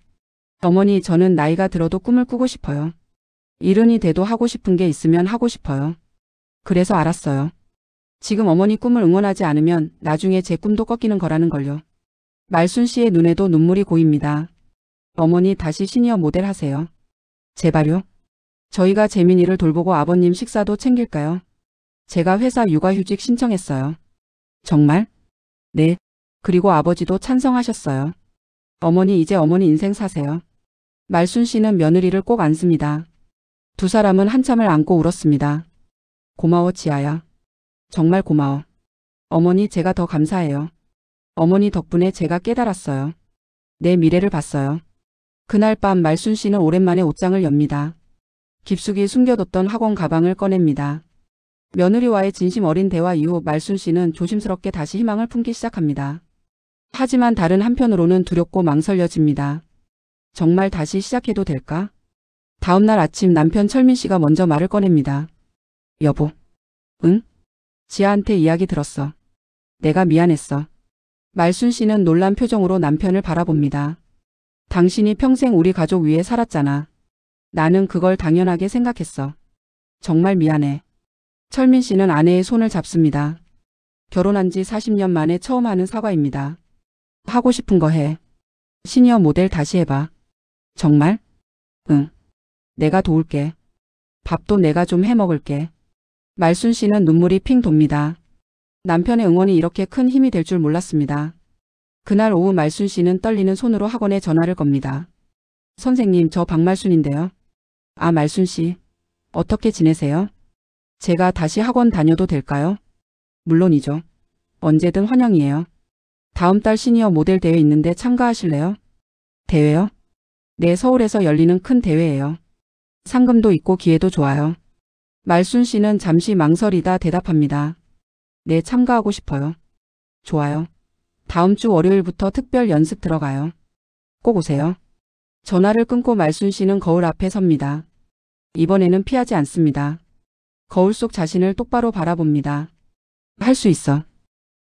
어머니, 저는 나이가 들어도 꿈을 꾸고 싶어요. 이른이 돼도 하고 싶은 게 있으면 하고 싶어요. 그래서 알았어요. 지금 어머니 꿈을 응원하지 않으면 나중에 제 꿈도 꺾이는 거라는 걸요. 말순 씨의 눈에도 눈물이 고입니다. 어머니, 다시 시니어 모델 하세요. 제발요. 저희가 재민이를 돌보고 아버님 식사도 챙길까요? 제가 회사 육아휴직 신청했어요. 정말? 네. 그리고 아버지도 찬성하셨어요. 어머니, 이제 어머니 인생 사세요. 말순 씨는 며느리를 꼭 안습니다. 두 사람은 한참을 안고 울었습니다. 고마워, 지아야. 정말 고마워. 어머니, 제가 더 감사해요. 어머니 덕분에 제가 깨달았어요. 내 미래를 봤어요. 그날 밤 말순 씨는 오랜만에 옷장을 엽니다. 깊숙이 숨겨뒀던 학원 가방을 꺼냅니다. 며느리와의 진심 어린 대화 이후 말순 씨는 조심스럽게 다시 희망을 품기 시작합니다. 하지만 다른 한편으로는 두렵고 망설여집니다. 정말 다시 시작해도 될까? 다음날 아침 남편 철민 씨가 먼저 말을 꺼냅니다. 여보. 응? 지아한테 이야기 들었어. 내가 미안했어. 말순 씨는 놀란 표정으로 남편을 바라봅니다. 당신이 평생 우리 가족 위해 살았잖아. 나는 그걸 당연하게 생각했어. 정말 미안해. 철민 씨는 아내의 손을 잡습니다. 결혼한 지 40년 만에 처음 하는 사과입니다. 하고 싶은 거 해. 시니어 모델 다시 해봐. 정말? 응. 내가 도울게. 밥도 내가 좀 해 먹을게. 말순 씨는 눈물이 핑 돕니다. 남편의 응원이 이렇게 큰 힘이 될 줄 몰랐습니다. 그날 오후 말순 씨는 떨리는 손으로 학원에 전화를 겁니다. 선생님, 저 박말순인데요. 아, 말순 씨. 어떻게 지내세요? 제가 다시 학원 다녀도 될까요? 물론이죠. 언제든 환영이에요. 다음 달 시니어 모델 대회 있는데 참가하실래요? 대회요? 네, 서울에서 열리는 큰 대회예요. 상금도 있고 기회도 좋아요. 말순 씨는 잠시 망설이다 대답합니다. 네, 참가하고 싶어요. 좋아요. 다음 주 월요일부터 특별 연습 들어가요. 꼭 오세요. 전화를 끊고 말순 씨는 거울 앞에 섭니다. 이번에는 피하지 않습니다. 거울 속 자신을 똑바로 바라봅니다. 할 수 있어.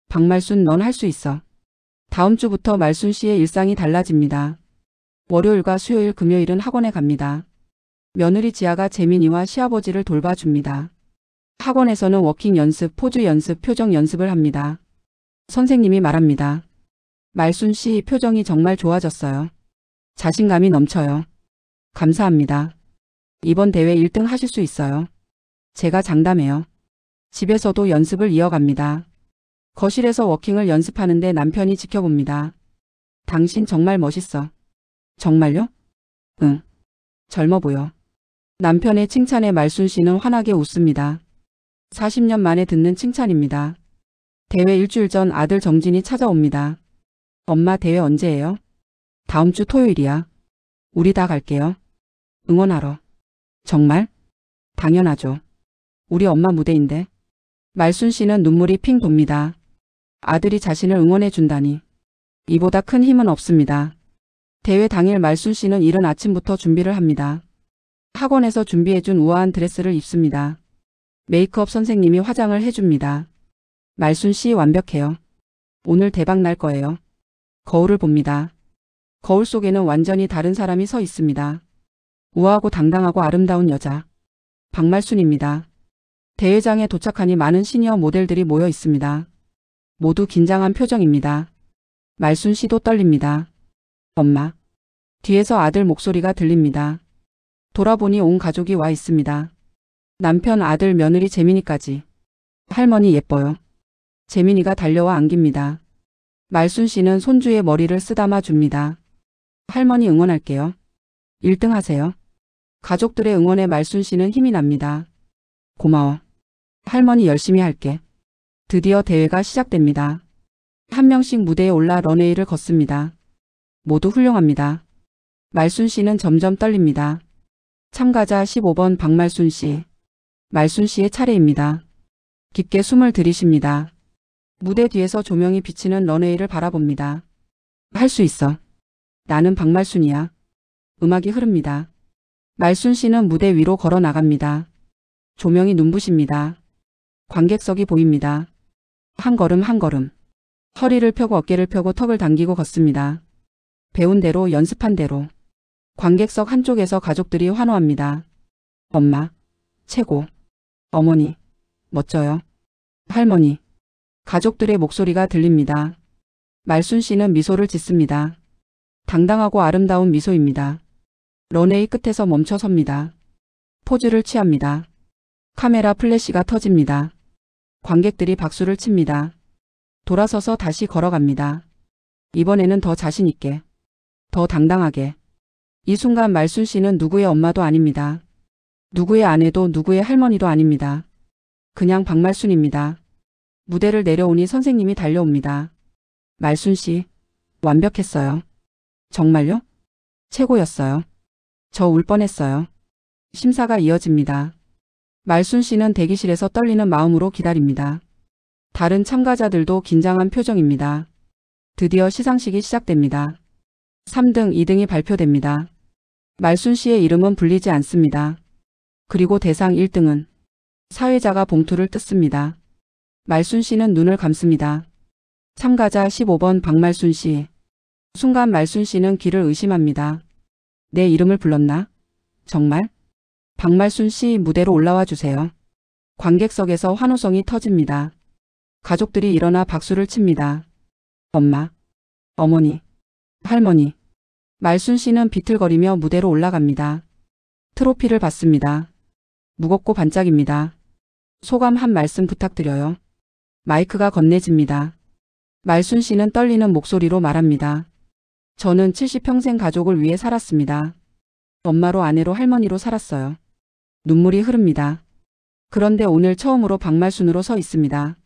박말순, 넌 할 수 있어. 다음 주부터 말순 씨의 일상이 달라집니다. 월요일과 수요일, 금요일은 학원에 갑니다. 며느리 지아가 재민이와 시아버지를 돌봐줍니다. 학원에서는 워킹 연습, 포즈 연습, 표정 연습을 합니다. 선생님이 말합니다. 말순 씨 표정이 정말 좋아졌어요. 자신감이 넘쳐요. 감사합니다. 이번 대회 1등 하실 수 있어요. 제가 장담해요. 집에서도 연습을 이어갑니다. 거실에서 워킹을 연습하는데 남편이 지켜봅니다. 당신 정말 멋있어. 정말요? 응. 젊어 보여. 남편의 칭찬에 말순 씨는 환하게 웃습니다. 40년 만에 듣는 칭찬입니다. 대회 일주일 전 아들 정진이 찾아옵니다. 엄마, 대회 언제예요? 다음 주 토요일이야. 우리 다 갈게요. 응원하러. 정말? 당연하죠. 우리 엄마 무대인데. 말순 씨는 눈물이 핑 돕니다. 아들이 자신을 응원해 준다니. 이보다 큰 힘은 없습니다. 대회 당일 말순 씨는 이른 아침부터 준비를 합니다. 학원에서 준비해준 우아한 드레스를 입습니다. 메이크업 선생님이 화장을 해줍니다. 말순 씨 완벽해요. 오늘 대박 날 거예요. 거울을 봅니다. 거울 속에는 완전히 다른 사람이 서 있습니다. 우아하고 당당하고 아름다운 여자. 박말순입니다. 대회장에 도착하니 많은 시니어 모델들이 모여 있습니다. 모두 긴장한 표정입니다. 말순 씨도 떨립니다. 엄마. 뒤에서 아들 목소리가 들립니다. 돌아보니 온 가족이 와 있습니다. 남편, 아들, 며느리, 재민이까지. 할머니 예뻐요. 재민이가 달려와 안깁니다. 말순 씨는 손주의 머리를 쓰다마 줍니다. 할머니 응원할게요. 1등 하세요. 가족들의 응원에 말순 씨는 힘이 납니다. 고마워. 할머니 열심히 할게. 드디어 대회가 시작됩니다. 한 명씩 무대에 올라 런웨이를 걷습니다. 모두 훌륭합니다. 말순 씨는 점점 떨립니다. 참가자 15번 박말순 씨. 말순 씨의 차례입니다. 깊게 숨을 들이쉽니다. 무대 뒤에서 조명이 비치는 런웨이를 바라봅니다. 할 수 있어. 나는 박말순이야. 음악이 흐릅니다. 말순 씨는 무대 위로 걸어 나갑니다. 조명이 눈부십니다. 관객석이 보입니다. 한 걸음 한 걸음. 허리를 펴고 어깨를 펴고 턱을 당기고 걷습니다. 배운 대로 연습한 대로. 관객석 한쪽에서 가족들이 환호합니다. 엄마. 최고. 어머니. 멋져요. 할머니. 가족들의 목소리가 들립니다. 말순 씨는 미소를 짓습니다. 당당하고 아름다운 미소입니다. 런웨이 끝에서 멈춰 섭니다. 포즈를 취합니다. 카메라 플래시가 터집니다. 관객들이 박수를 칩니다. 돌아서서 다시 걸어갑니다. 이번에는 더 자신 있게. 더 당당하게. 이 순간 말순 씨는 누구의 엄마도 아닙니다. 누구의 아내도 누구의 할머니도 아닙니다. 그냥 박말순입니다. 무대를 내려오니 선생님이 달려옵니다. 말순 씨, 완벽했어요. 정말요? 최고였어요. 저 울 뻔했어요. 심사가 이어집니다. 말순 씨는 대기실에서 떨리는 마음으로 기다립니다. 다른 참가자들도 긴장한 표정입니다. 드디어 시상식이 시작됩니다. 3등, 2등이 발표됩니다. 말순 씨의 이름은 불리지 않습니다. 그리고 대상 1등은 사회자가 봉투를 뜯습니다. 말순 씨는 눈을 감습니다. 참가자 15번 박말순 씨. 순간 말순 씨는 귀를 의심합니다. 내 이름을 불렀나? 정말? 박말순 씨, 무대로 올라와 주세요. 관객석에서 환호성이 터집니다. 가족들이 일어나 박수를 칩니다. 엄마, 어머니, 할머니. 말순 씨는 비틀거리며 무대로 올라갑니다. 트로피를 받습니다. 무겁고 반짝입니다. 소감 한 말씀 부탁드려요. 마이크가 건네집니다. 말순 씨는 떨리는 목소리로 말합니다. 저는 70평생 가족을 위해 살았습니다. 엄마로 아내로 할머니로 살았어요. 눈물이 흐릅니다. 그런데 오늘 처음으로 박말순으로 서 있습니다.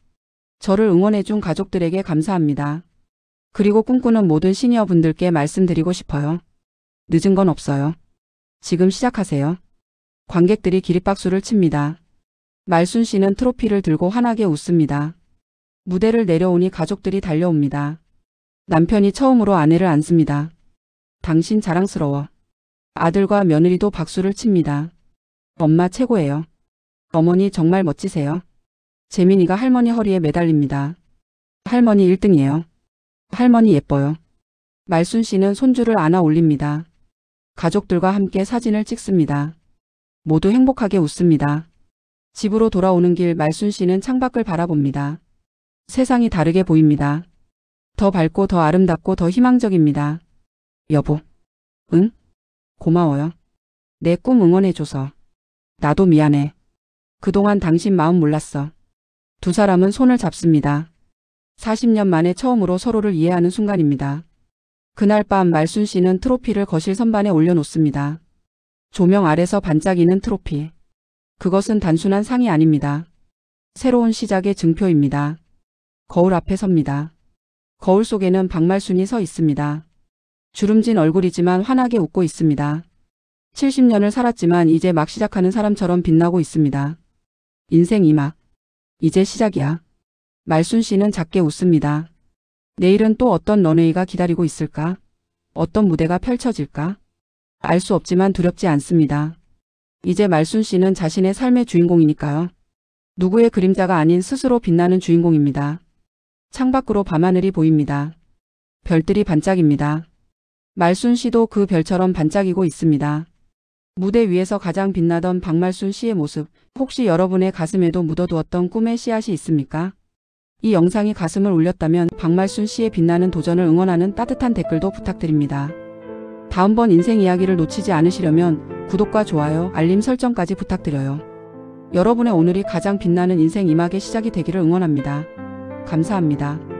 저를 응원해준 가족들에게 감사합니다. 그리고 꿈꾸는 모든 시니어분들께 말씀드리고 싶어요. 늦은 건 없어요. 지금 시작하세요. 관객들이 기립박수를 칩니다. 말순 씨는 트로피를 들고 환하게 웃습니다. 무대를 내려오니 가족들이 달려옵니다. 남편이 처음으로 아내를 안습니다. 당신 자랑스러워. 아들과 며느리도 박수를 칩니다. 엄마 최고예요. 어머니 정말 멋지세요. 재민이가 할머니 허리에 매달립니다. 할머니 1등이에요. 할머니 예뻐요. 말순 씨는 손주를 안아 올립니다. 가족들과 함께 사진을 찍습니다. 모두 행복하게 웃습니다. 집으로 돌아오는 길 말순 씨는 창밖을 바라봅니다. 세상이 다르게 보입니다. 더 밝고 더 아름답고 더 희망적입니다. 여보. 응? 고마워요. 내 꿈 응원해줘서. 나도 미안해. 그동안 당신 마음 몰랐어. 두 사람은 손을 잡습니다. 40년 만에 처음으로 서로를 이해하는 순간입니다. 그날 밤 말순 씨는 트로피를 거실 선반에 올려놓습니다. 조명 아래서 반짝이는 트로피. 그것은 단순한 상이 아닙니다. 새로운 시작의 증표입니다. 거울 앞에 섭니다. 거울 속에는 박말순이 서 있습니다. 주름진 얼굴이지만 환하게 웃고 있습니다. 70년을 살았지만 이제 막 시작하는 사람처럼 빛나고 있습니다. 인생 2막. 이제 시작이야. 말순 씨는 작게 웃습니다. 내일은 또 어떤 런웨이가 기다리고 있을까? 어떤 무대가 펼쳐질까? 알 수 없지만 두렵지 않습니다. 이제 말순 씨는 자신의 삶의 주인공이니까요. 누구의 그림자가 아닌 스스로 빛나는 주인공입니다. 창밖으로 밤하늘이 보입니다. 별들이 반짝입니다. 말순 씨도 그 별처럼 반짝이고 있습니다. 무대 위에서 가장 빛나던 박말순 씨의 모습, 혹시 여러분의 가슴에도 묻어두었던 꿈의 씨앗이 있습니까? 이 영상이 가슴을 울렸다면 박말순 씨의 빛나는 도전을 응원하는 따뜻한 댓글도 부탁드립니다. 다음번 인생 이야기를 놓치지 않으시려면 구독과 좋아요, 알림 설정까지 부탁드려요. 여러분의 오늘이 가장 빛나는 인생 2막의 시작이 되기를 응원합니다. 감사합니다.